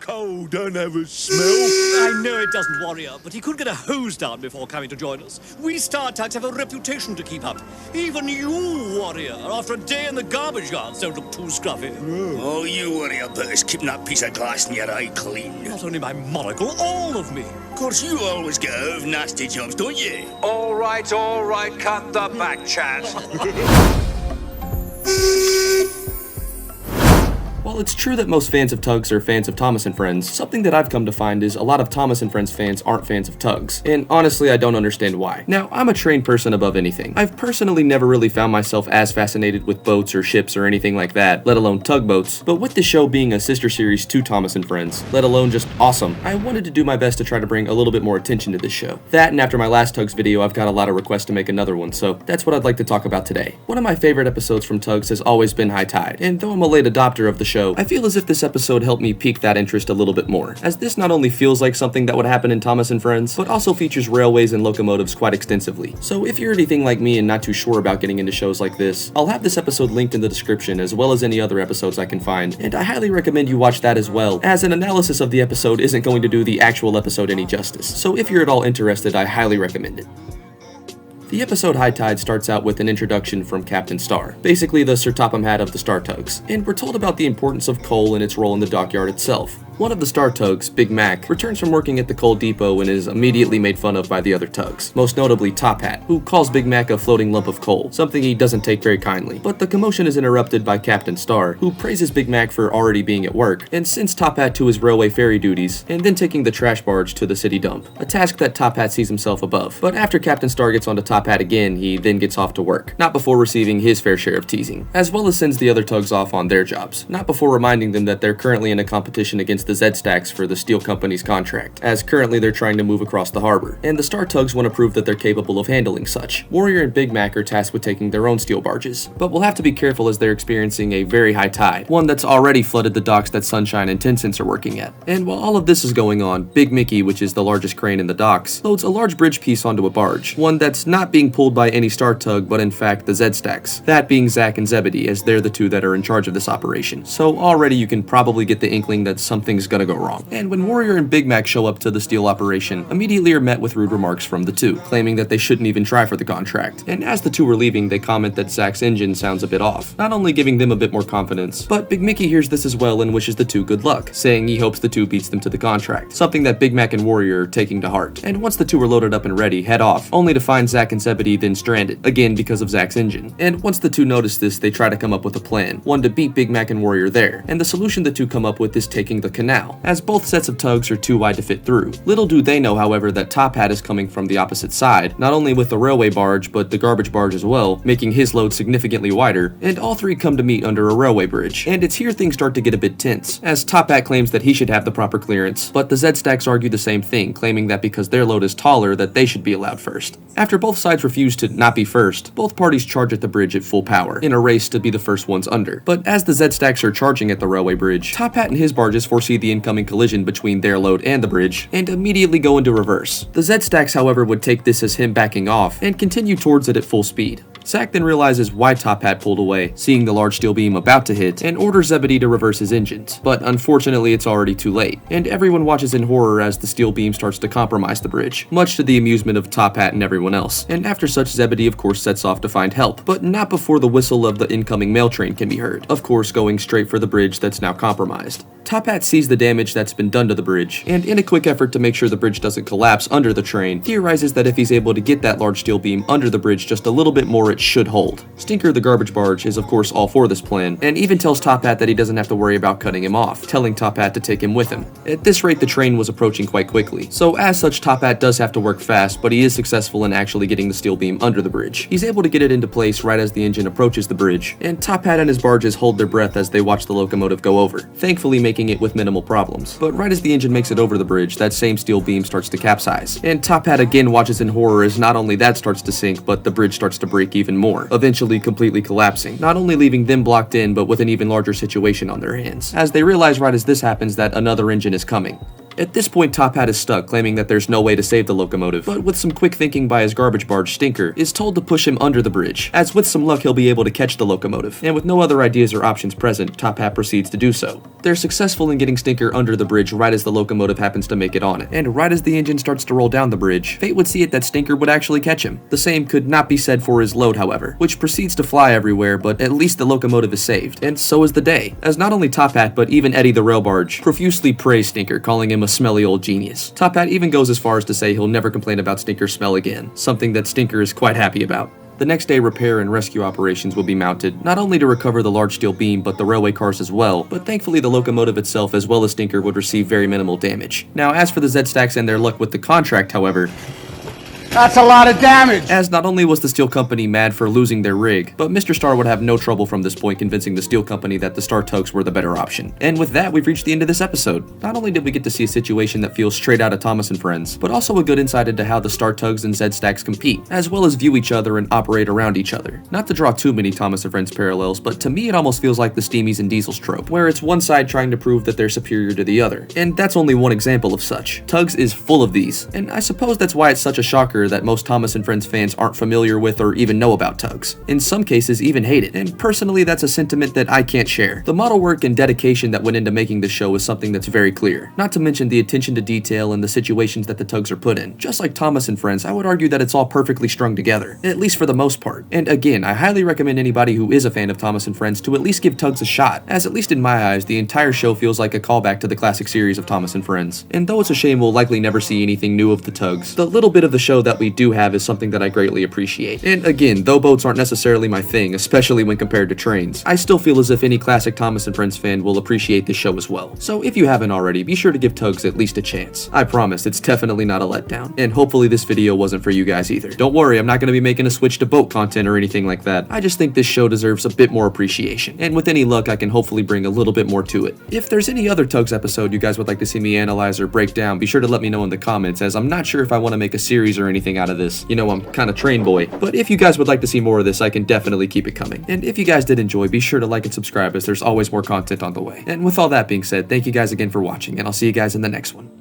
Coal don't have a smell. I know it doesn't, Warrior, but he could get a hose down before coming to join us. We Star Tugs have a reputation to keep up. Even you, Warrior, after a day in the garbage yards, don't look too scruffy. Oh, you worry about us keeping that piece of glass in your eye clean. Not only my monocle, all of me. Of course, you always get out of nasty jobs, don't you? All right, cut the back chat. While it's true that most fans of TUGS are fans of Thomas & Friends, something that I've come to find is a lot of Thomas & Friends fans aren't fans of TUGS, and honestly I don't understand why. Now, I'm a trained person above anything. I've personally never really found myself as fascinated with boats or ships or anything like that, let alone tugboats, but with the show being a sister series to Thomas & Friends, let alone just awesome, I wanted to do my best to try to bring a little bit more attention to this show. That, and after my last TUGS video, I've got a lot of requests to make another one, so that's what I'd like to talk about today. One of my favorite episodes from TUGS has always been High Tide, and though I'm a late adopter of the show, I feel as if this episode helped me pique that interest a little bit more, as this not only feels like something that would happen in Thomas & Friends, but also features railways and locomotives quite extensively. So if you're anything like me and not too sure about getting into shows like this, I'll have this episode linked in the description as well as any other episodes I can find, and I highly recommend you watch that as well, as an analysis of the episode isn't going to do the actual episode any justice. So if you're at all interested, I highly recommend it. The episode High Tide starts out with an introduction from Captain Star, basically the Sir Topham Hatt of the Star Tugs, and we're told about the importance of coal and its role in the dockyard itself. One of the Star Tugs, Big Mac, returns from working at the coal depot and is immediately made fun of by the other tugs, most notably Top Hat, who calls Big Mac a floating lump of coal, something he doesn't take very kindly. But the commotion is interrupted by Captain Star, who praises Big Mac for already being at work, and sends Top Hat to his railway ferry duties, and then taking the trash barge to the city dump, a task that Top Hat sees himself above. But after Captain Star gets onto Top Hat again, he then gets off to work, not before receiving his fair share of teasing, as well as sends the other tugs off on their jobs, not before reminding them that they're currently in a competition against the Z-Stacks for the steel company's contract, as currently they're trying to move across the harbor, and the Star Tugs want to prove that they're capable of handling such. Warrior and Big Mac are tasked with taking their own steel barges, but we'll have to be careful as they're experiencing a very high tide, one that's already flooded the docks that Sunshine and Tencents are working at. And while all of this is going on, Big Mickey, which is the largest crane in the docks, loads a large bridge piece onto a barge, one that's not being pulled by any Star Tug, but in fact the Z-Stacks, that being Zack and Zebedee, as they're the two that are in charge of this operation. So already you can probably get the inkling that something's gonna go wrong. And when Warrior and Big Mac show up to the steel operation, immediately are met with rude remarks from the two, claiming that they shouldn't even try for the contract. And as the two were leaving, they comment that Zack's engine sounds a bit off, not only giving them a bit more confidence, but Big Mickey hears this as well and wishes the two good luck, saying he hopes the two beats them to the contract, something that Big Mac and Warrior are taking to heart. And once the two are loaded up and ready, head off, only to find Zack and Zebedee then stranded, again because of Zack's engine. And once the two notice this, they try to come up with a plan, one to beat Big Mac and Warrior there, and the solution the two come up with is taking the canal, as both sets of tugs are too wide to fit through. Little do they know, however, that Top Hat is coming from the opposite side, not only with the railway barge, but the garbage barge as well, making his load significantly wider, and all three come to meet under a railway bridge. And it's here things start to get a bit tense, as Top Hat claims that he should have the proper clearance, but the Z-Stacks argue the same thing, claiming that because their load is taller, that they should be allowed first. After both sides refuse to not be first, both parties charge at the bridge at full power, in a race to be the first ones under. But as the Z-Stacks are charging at the railway bridge, Top Hat and his barges foresee the incoming collision between their load and the bridge, and immediately go into reverse. The Z-Stacks, however, would take this as him backing off, and continue towards it at full speed. Zack then realizes why Top Hat pulled away, seeing the large steel beam about to hit, and orders Zebedee to reverse his engines. But unfortunately it's already too late, and everyone watches in horror as the steel beam starts to compromise the bridge, much to the amusement of Top Hat and everyone else. And after such, Zebedee of course sets off to find help, but not before the whistle of the incoming mail train can be heard, of course going straight for the bridge that's now compromised. Top Hat sees the damage that's been done to the bridge, and in a quick effort to make sure the bridge doesn't collapse under the train, theorizes that if he's able to get that large steel beam under the bridge just a little bit more, it should hold. Stinker the garbage barge is of course all for this plan, and even tells Top Hat that he doesn't have to worry about cutting him off, telling Top Hat to take him with him. At this rate, the train was approaching quite quickly, so as such Top Hat does have to work fast, but he is successful in actually getting the steel beam under the bridge. He's able to get it into place right as the engine approaches the bridge, and Top Hat and his barges hold their breath as they watch the locomotive go over, thankfully making it with minimal problems. But right as the engine makes it over the bridge, that same steel beam starts to capsize, and Top Hat again watches in horror as not only that starts to sink, but the bridge starts to break even more, eventually completely collapsing, not only leaving them blocked in, but with an even larger situation on their hands, as they realize right as this happens that another engine is coming. At this point, Top Hat is stuck, claiming that there's no way to save the locomotive, but with some quick thinking by his garbage barge, Stinker, is told to push him under the bridge, as with some luck he'll be able to catch the locomotive, and with no other ideas or options present, Top Hat proceeds to do so. They're successful in getting Stinker under the bridge right as the locomotive happens to make it on it, and right as the engine starts to roll down the bridge, fate would see it that Stinker would actually catch him. The same could not be said for his load, however, which proceeds to fly everywhere, but at least the locomotive is saved, and so is the day, as not only Top Hat but even Eddie the rail barge profusely praise Stinker, calling him a smelly old genius. Top Hat even goes as far as to say he'll never complain about Stinker's smell again, something that Stinker is quite happy about. The next day, repair and rescue operations will be mounted, not only to recover the large steel beam, but the railway cars as well, but thankfully the locomotive itself as well as Stinker would receive very minimal damage. Now, as for the Z-Stacks and their luck with the contract, however, that's a lot of damage! as not only was the steel company mad for losing their rig, but Mr. Star would have no trouble from this point convincing the steel company that the Star Tugs were the better option. And with that, we've reached the end of this episode. Not only did we get to see a situation that feels straight out of Thomas and Friends, but also a good insight into how the Star Tugs and Z-Stacks compete, as well as view each other and operate around each other. Not to draw too many Thomas and Friends parallels, but to me it almost feels like the Steamies and Diesels trope, where it's one side trying to prove that they're superior to the other. And that's only one example of such. Tugs is full of these, and I suppose that's why it's such a shocker that most Thomas and Friends fans aren't familiar with or even know about Tugs. In some cases, even hate it, and personally that's a sentiment that I can't share. The model work and dedication that went into making this show is something that's very clear, not to mention the attention to detail and the situations that the Tugs are put in. Just like Thomas and Friends, I would argue that it's all perfectly strung together, at least for the most part. And again, I highly recommend anybody who is a fan of Thomas and Friends to at least give Tugs a shot, as at least in my eyes, the entire show feels like a callback to the classic series of Thomas and Friends. And though it's a shame we'll likely never see anything new of the Tugs, the little bit of the show that we do have is something that I greatly appreciate. And again, though boats aren't necessarily my thing, especially when compared to trains, I still feel as if any classic Thomas and Friends fan will appreciate this show as well. So if you haven't already, be sure to give Tugs at least a chance. I promise, it's definitely not a letdown. And hopefully this video wasn't for you guys either. Don't worry, I'm not going to be making a switch to boat content or anything like that. I just think this show deserves a bit more appreciation. And with any luck, I can hopefully bring a little bit more to it. If there's any other Tugs episode you guys would like to see me analyze or break down, be sure to let me know in the comments, as I'm not sure if I want to make a series or anything out of this. You know, I'm kind of train boy. But if you guys would like to see more of this, I can definitely keep it coming. And if you guys did enjoy, be sure to like and subscribe, as there's always more content on the way. And with all that being said, thank you guys again for watching, and I'll see you guys in the next one.